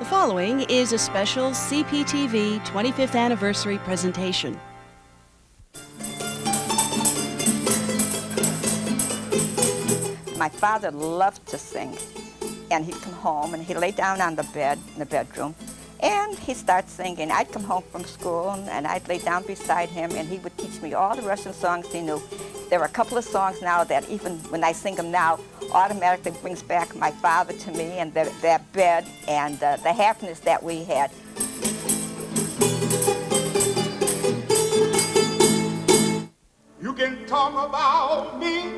The following is a special CPTV 25th anniversary presentation. My father loved to sing, and he'd come home and he'd lay down on the bed in the bedroom, and he'd start singing. I'd come home from school and I'd lay down beside him, and he would teach me all the Russian songs he knew. There are a couple of songs now that even when I sing them now, automatically brings back my father to me and that bed and the happiness that we had. You can talk about me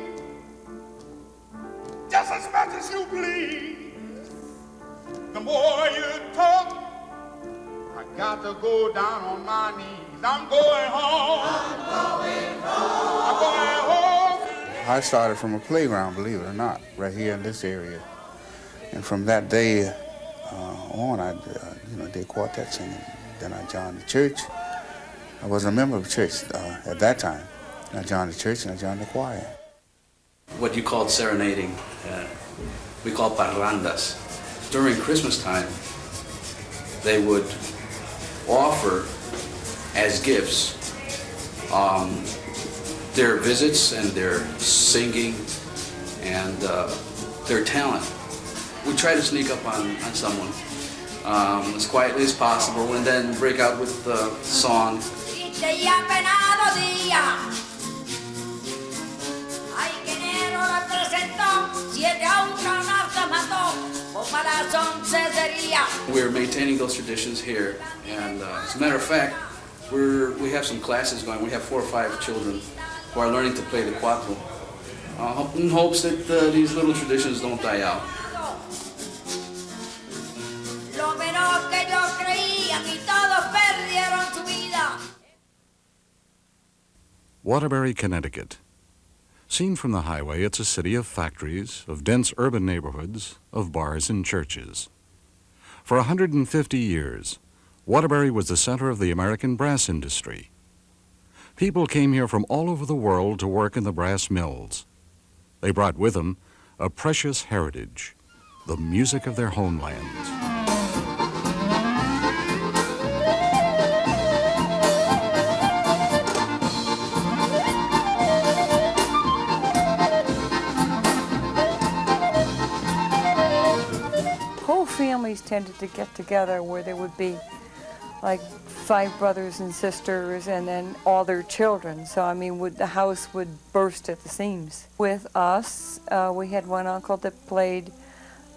just as much as you please. The more you talk, I got to go down on my knees. I'm going home. I'm going home. I'm going home. I started from a playground, believe it or not, right here in this area. And from that day on, I did quartet singing. Then I joined the church. I was a member of the church at that time. I joined the church and I joined the choir. What you called serenading, we call parrandas. During Christmas time, they would offer as gifts their visits and their singing and their talent. We try to sneak up on someone as quietly as possible and then break out with the song. We're maintaining those traditions here, and as a matter of fact, we have some classes going. We have 4 or 5 children who are learning to play the cuatro in hopes that these little traditions don't die out. Waterbury, Connecticut. Seen from the highway, it's a city of factories, of dense urban neighborhoods, of bars and churches. For 150 years, Waterbury was the center of the American brass industry. People came here from all over the world to work in the brass mills. They brought with them a precious heritage, the music of their homelands. Whole families tended to get together where there would be like 5 brothers and sisters and then all their children. So, I mean, the house would burst at the seams. With us, we had one uncle that played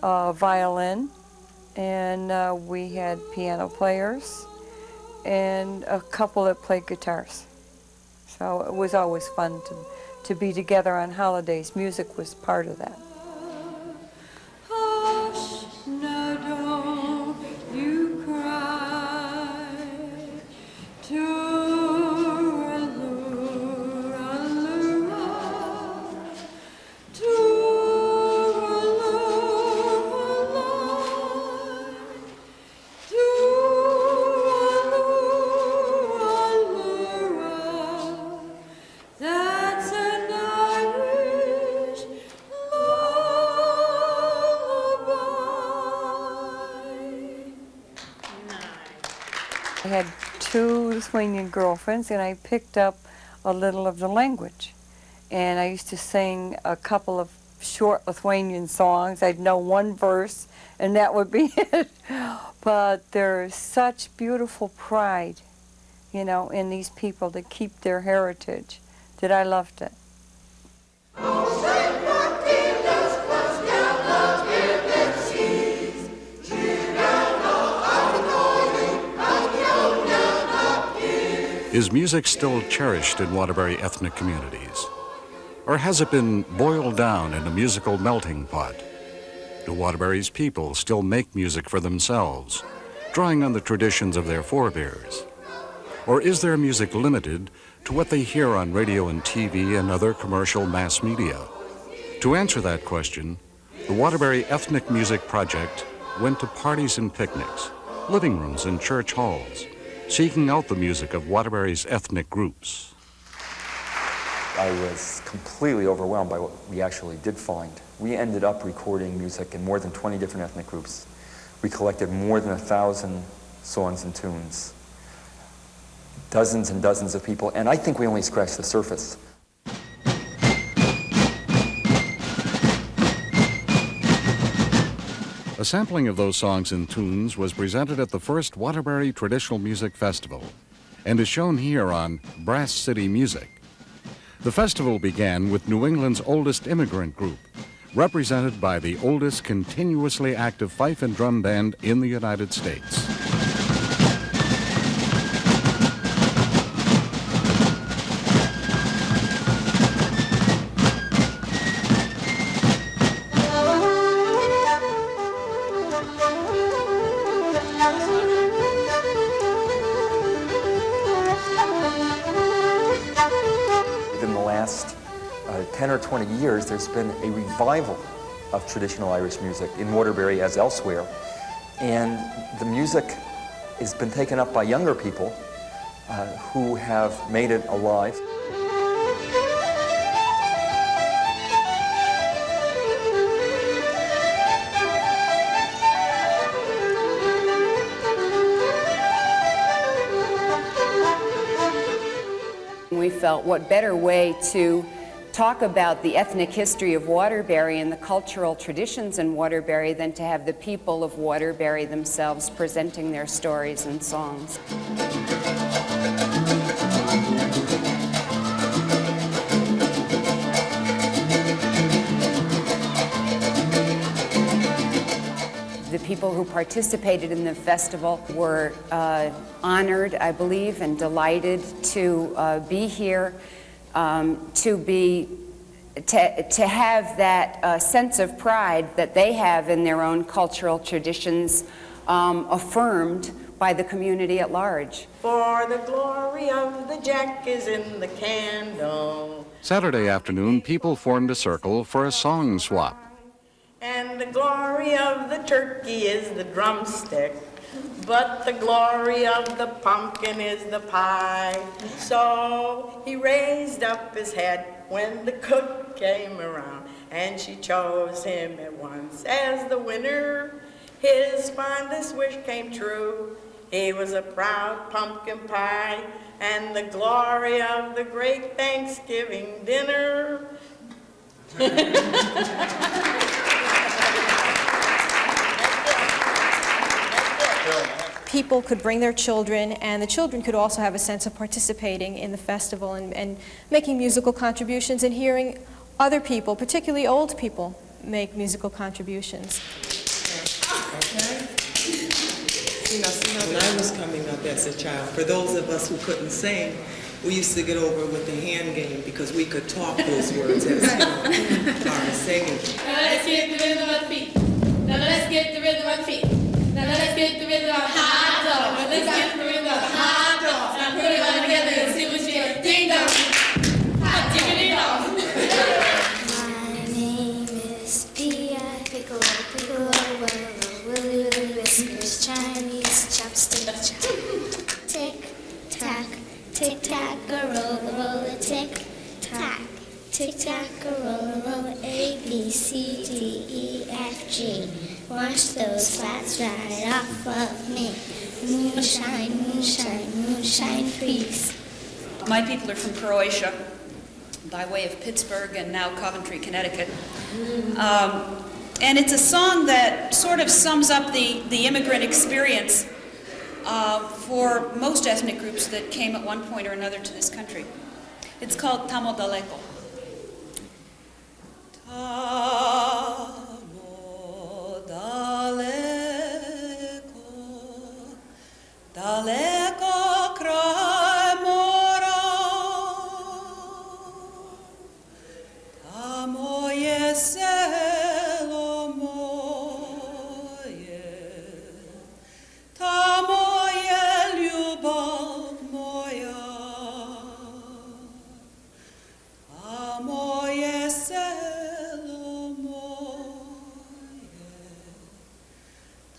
violin, and we had piano players, and a couple that played guitars. So it was always fun to be together on holidays. Music was part of that. I had 2 Lithuanian girlfriends, and I picked up a little of the language. And I used to sing a couple of short Lithuanian songs. I'd know 1 verse, and that would be it. But there's such beautiful pride, you know, in these people to keep their heritage that I loved it. Is music still cherished in Waterbury ethnic communities? Or has it been boiled down in a musical melting pot? Do Waterbury's people still make music for themselves, drawing on the traditions of their forebears? Or is their music limited to what they hear on radio and TV and other commercial mass media? To answer that question, the Waterbury Ethnic Music Project went to parties and picnics, living rooms and church halls, seeking out the music of Waterbury's ethnic groups. I was completely overwhelmed by what we actually did find. We ended up recording music in more than 20 different ethnic groups. We collected more than 1,000 songs and tunes, dozens and dozens of people, and I think we only scratched the surface. A sampling of those songs and tunes was presented at the first Waterbury Traditional Music Festival and is shown here on Brass City Music. The festival began with New England's oldest immigrant group, represented by the oldest continuously active fife and drum band in the United States. Within the last 10 or 20 years, there's been a revival of traditional Irish music in Waterbury as elsewhere. And the music has been taken up by younger people who have made it alive. We felt what better way to talk about the ethnic history of Waterbury and the cultural traditions in Waterbury than to have the people of Waterbury themselves presenting their stories and songs. The people who participated in the festival were honored, I believe, and delighted to be here, to have that sense of pride that they have in their own cultural traditions affirmed by the community at large. For the glory of the jack is in the candle. Saturday afternoon, people formed a circle for a song swap. And the glory of the turkey is the drumstick, but the glory of the pumpkin is the pie. So he raised up his head when the cook came around, and she chose him at once as the winner. His fondest wish came true. He was a proud pumpkin pie, and the glory of the great Thanksgiving dinner. People could bring their children, and the children could also have a sense of participating in the festival and making musical contributions and hearing other people, particularly old people, make musical contributions. Okay. When I was coming up as a child, for those of us who couldn't sing, we used to get over with the hand game because we could talk those words as far as singing. Now let's get the rhythm of feet. Now let's get the rhythm of feet. Now let's get the rhythm of hot dog. Now let's get the rhythm of hot dog. Now put it all together and see what you get. Ding dong. Hot diggity dong. My name is P.I. Piccolo, Piccolo, Willy, Willy, Whiskers, Chinese chopstick, tick, tack, a roll, a tick, tack, a roll, A, B, C, D, E, F, G. Wash those flats right off of me. Moonshine, moonshine, moonshine, please. My people are from Croatia, by way of Pittsburgh and now Coventry, Connecticut. And it's a song that sort of sums up the immigrant experience for most ethnic groups that came at one point or another to this country. It's called Tamo Daleko. Daleko kraj mora, tamo je selo moje, tamo je ljubav moja, tamo je selo moje,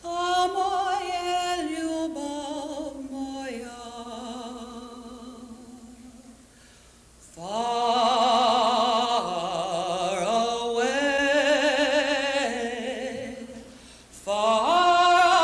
tamo je ljubav. Far away, far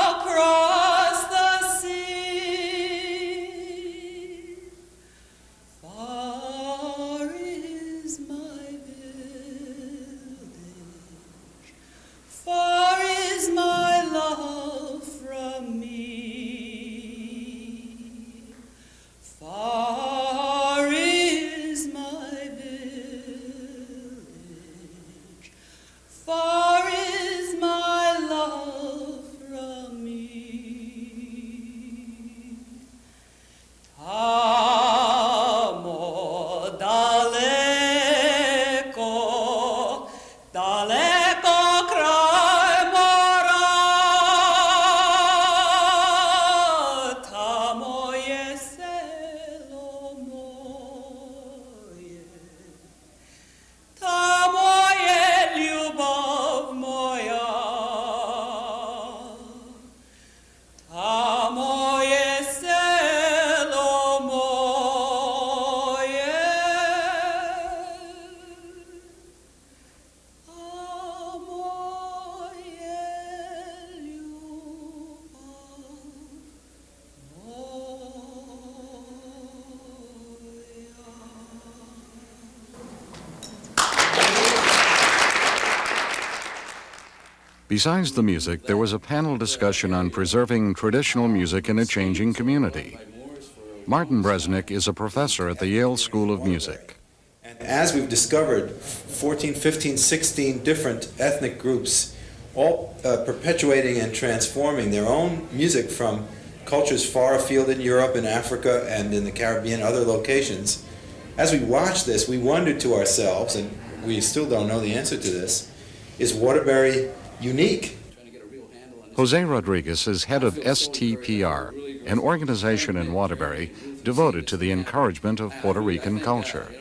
Besides the music, there was a panel discussion on preserving traditional music in a changing community. Martin Bresnick is a professor at the Yale School of Music. As we've discovered, 14, 15, 16 different ethnic groups, all perpetuating and transforming their own music from cultures far afield in Europe and Africa and in the Caribbean and other locations. As we watch this, we wondered to ourselves, and we still don't know the answer to this, is Waterbury unique? Jose Rodriguez is head of STPR, an organization in Waterbury devoted to the encouragement of Puerto Rican culture.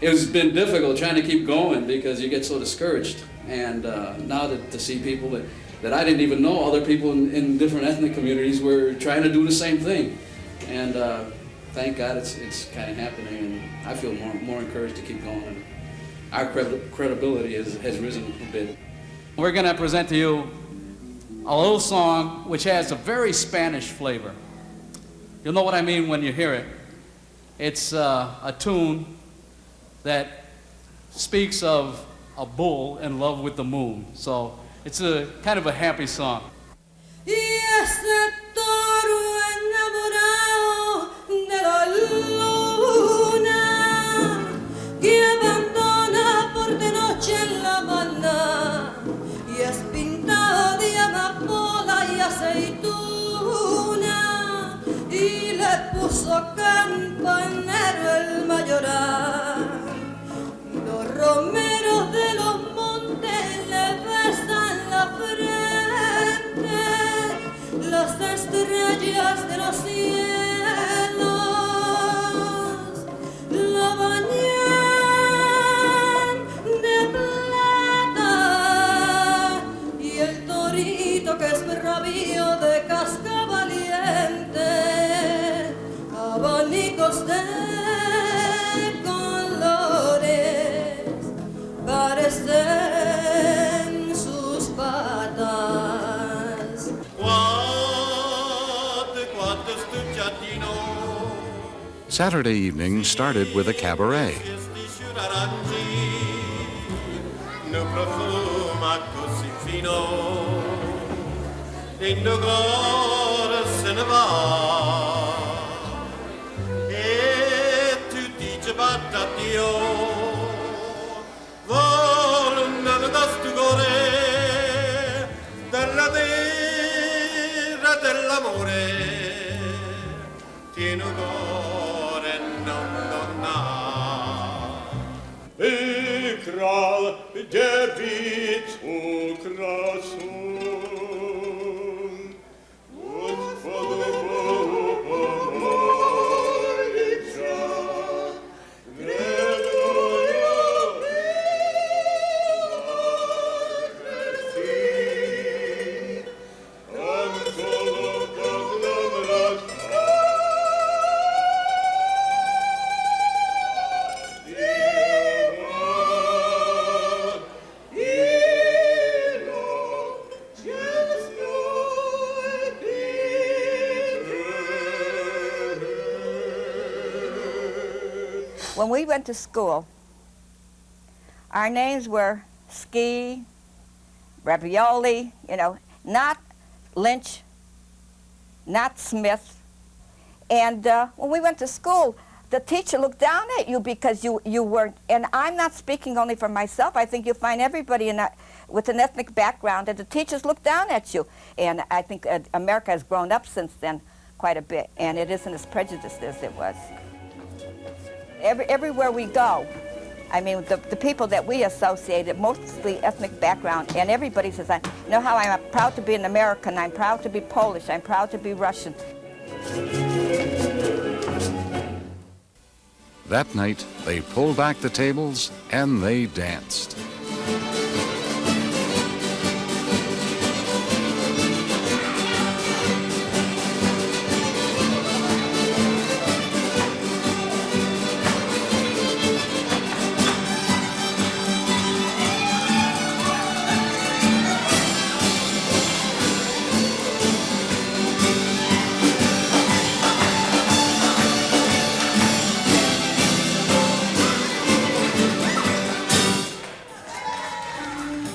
It's been difficult trying to keep going because you get so discouraged. And now to see people that I didn't even know, other people in different ethnic communities were trying to do the same thing. And thank God it's kind of happening, and I feel more encouraged to keep going. And our credibility has risen a bit. We're going to present to you a little song which has a very Spanish flavor. You'll know what I mean when you hear it. It's a tune that speaks of a bull in love with the moon. So it's a kind of a happy song. Y ese toro enamorado de la luna que abandona por de noche en la mañana y es pintado de amapola y aceituna y le puso campanero el mayoral. Los romeros de los montes le besan la frente, las estrellas de los cielos la bañan de plata y el torito que es bravío de casca valiente, abanicos de parecen sus patas. Saturday evening started with a cabaret. No profuma così fino, il cuore se ne va e tu dici batta Dio. Della terra dell'amore tiene un cuore non donna e král děvicu krasun Господу Богу помолиться When we went to school, our names were Ski, Ravioli, not Lynch, not Smith. And when we went to school, the teacher looked down at you because you weren't, and I'm not speaking only for myself, I think you'll find everybody with an ethnic background, and the teachers look down at you. And I think America has grown up since then quite a bit, and it isn't as prejudiced as it was. Everywhere we go, I mean, the people that we associated, mostly ethnic background, and everybody says, you know how I'm proud to be an American, I'm proud to be Polish, I'm proud to be Russian. That night, they pulled back the tables and they danced.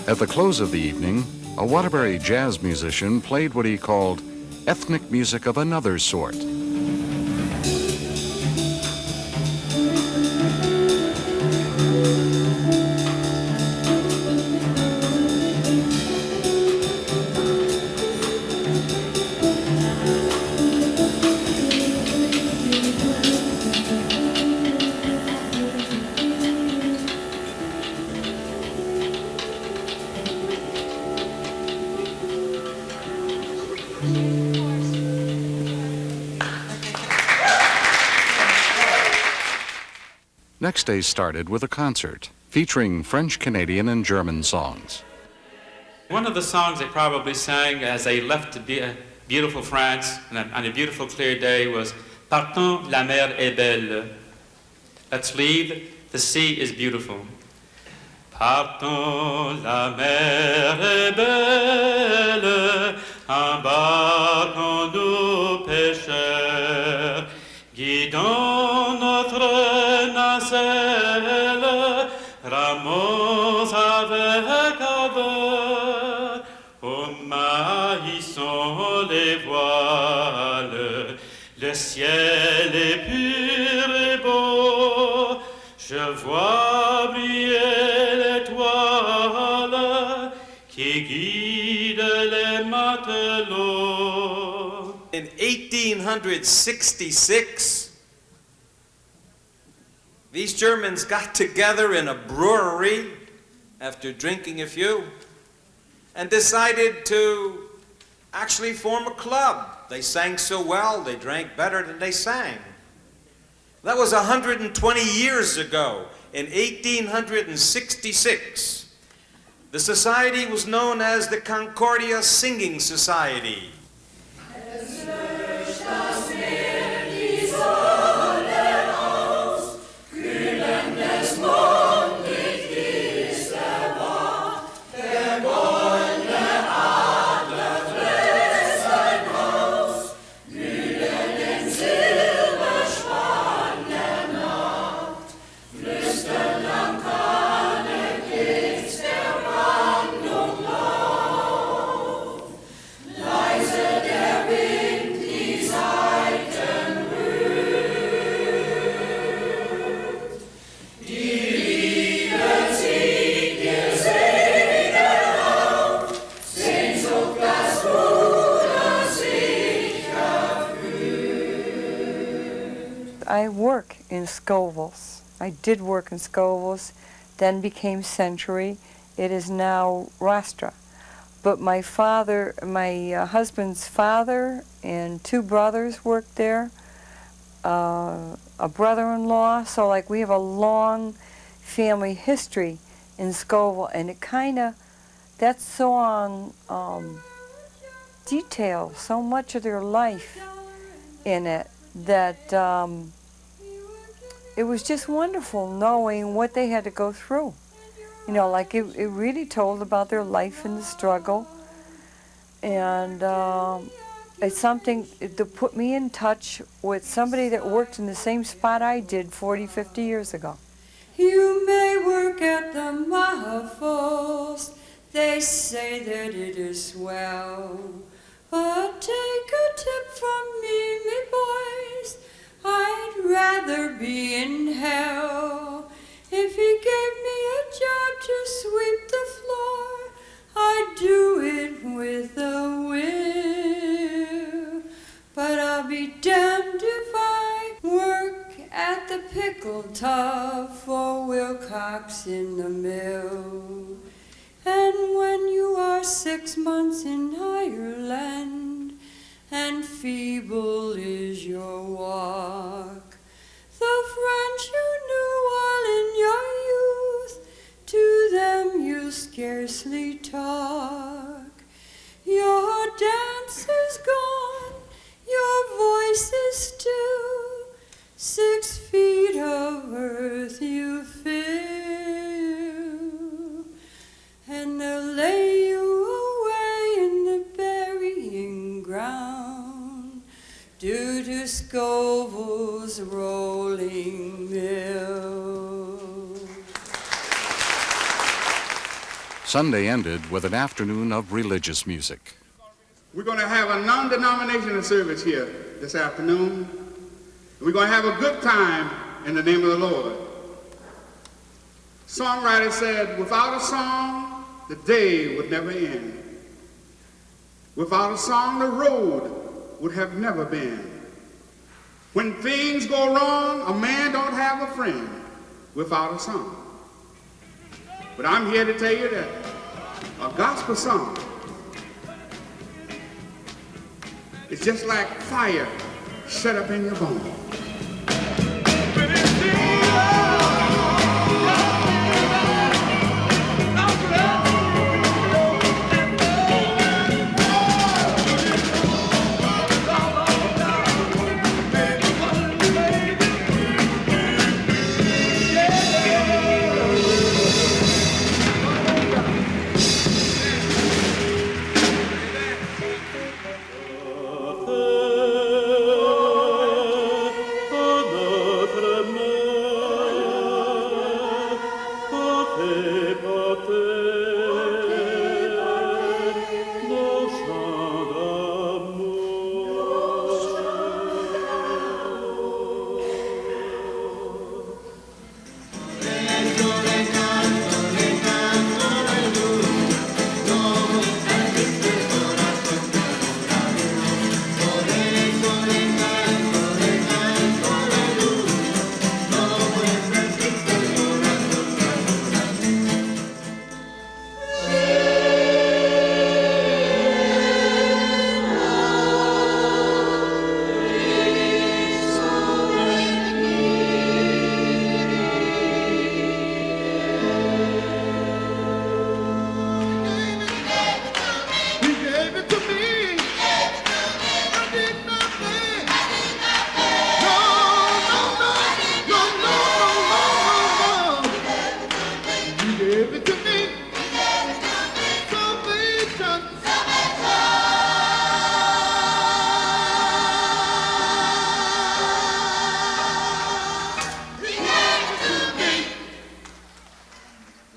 At the close of the evening, a Waterbury jazz musician played what he called ethnic music of another sort. Next day started with a concert featuring French, Canadian, and German songs. One of the songs they probably sang as they left beautiful France on a beautiful clear day was Partons, la mer est belle. Let's leave, the sea is beautiful. Partons, la mer est belle, embarquons-nous pêcheurs, guidons notre nacelle, ramos avec ardeur, au maillissons les voiles, le ciel est pur et beau, je vois briller l'étoile qui guide les matelots. In 1866, these Germans got together in a brewery after drinking a few and decided to actually form a club. They sang so well, they drank better than they sang. That was 120 years ago, in 1866. The society was known as the Concordia Singing Society. I work in Scoville's. I did work in Scoville's, then became Century. It is now Rostra. But my father, my husband's father and two brothers worked there, a brother-in-law, so like we have a long family history in Scoville, and it kind of, that song details so much of their life in it that it was just wonderful knowing what they had to go through. You know, like it really told about their life and the struggle. And it's something to put me in touch with somebody that worked in the same spot I did 40, 50 years ago. You may work at the Mahafos, they say that it is swell. But take a tip from me, me boys, I'd rather be in hell. If he gave me a job to sweep the floor, I'd do it with a will. But I'll be damned if I work at the pickle tub for Wilcox in the mill. And when you are 6 months in Ireland, and feeble is your walk, the French you knew while in your youth, to them you scarcely talk. Your dance is gone, your voice is still, 6 feet of earth you fill, and they'll lay you away in the burying ground due to Scoville's rolling. Sunday ended with an afternoon of religious music. We're going to have a non-denominational service here this afternoon. We're going to have a good time in the name of the Lord. Songwriter said, without a song, the day would never end. Without a song, the road would have never been. When things go wrong, a man don't have a friend without a song. But I'm here to tell you that a gospel song is just like fire shut up in your bones.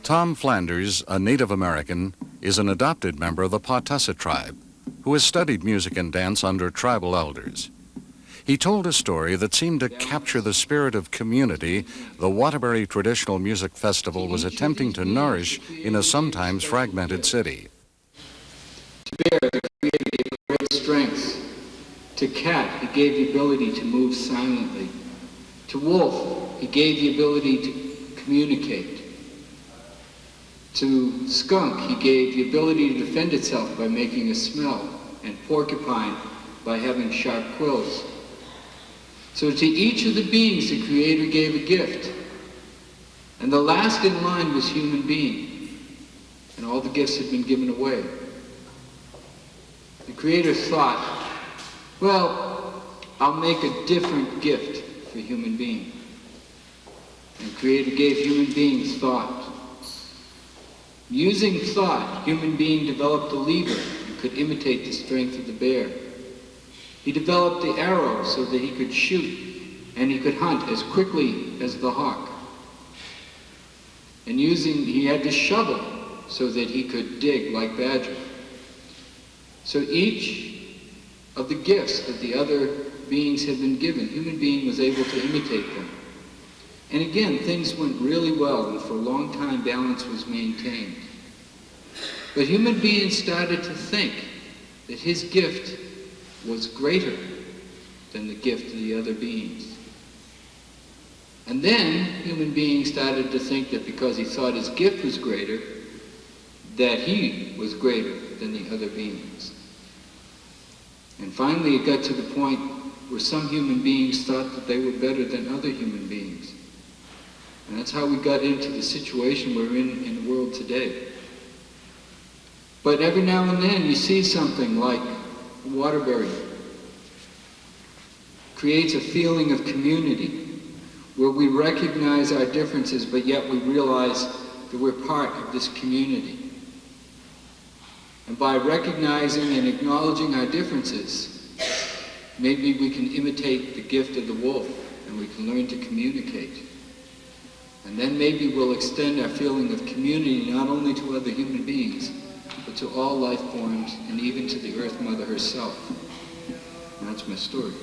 Tom Flanders, a Native American, is an adopted member of the Pawtusa tribe who has studied music and dance under tribal elders. He told a story that seemed to capture the spirit of community the Waterbury Traditional Music Festival was attempting to nourish in a sometimes fragmented city. To Bear, he gave great strength. To Cat, he gave the ability to move silently. To Wolf, he gave the ability to communicate. To Skunk, he gave the ability to defend itself by making a smell, and Porcupine by having sharp quills. So to each of the beings, the Creator gave a gift. And the last in line was human being, and all the gifts had been given away. The Creator thought, well, I'll make a different gift for human being. And the Creator gave human beings thought. Using thought, human being developed a lever and could imitate the strength of the bear. He developed the arrow so that he could shoot, and he could hunt as quickly as the hawk. And he had the shovel so that he could dig like Badger. So each of the gifts that the other beings had been given, human being was able to imitate them. And again, things went really well, and for a long time, balance was maintained. But human beings started to think that his gift was greater than the gift of the other beings. And then human beings started to think that because he thought his gift was greater, that he was greater than the other beings. And finally, it got to the point where some human beings thought that they were better than other human beings. And that's how we got into the situation we're in the world today. But every now and then you see something like Waterbury creates a feeling of community where we recognize our differences, but yet we realize that we're part of this community. And by recognizing and acknowledging our differences, maybe we can imitate the gift of the wolf and we can learn to communicate. And then maybe we'll extend our feeling of community not only to other human beings, but to all life forms and even to the Earth Mother herself. And that's my story.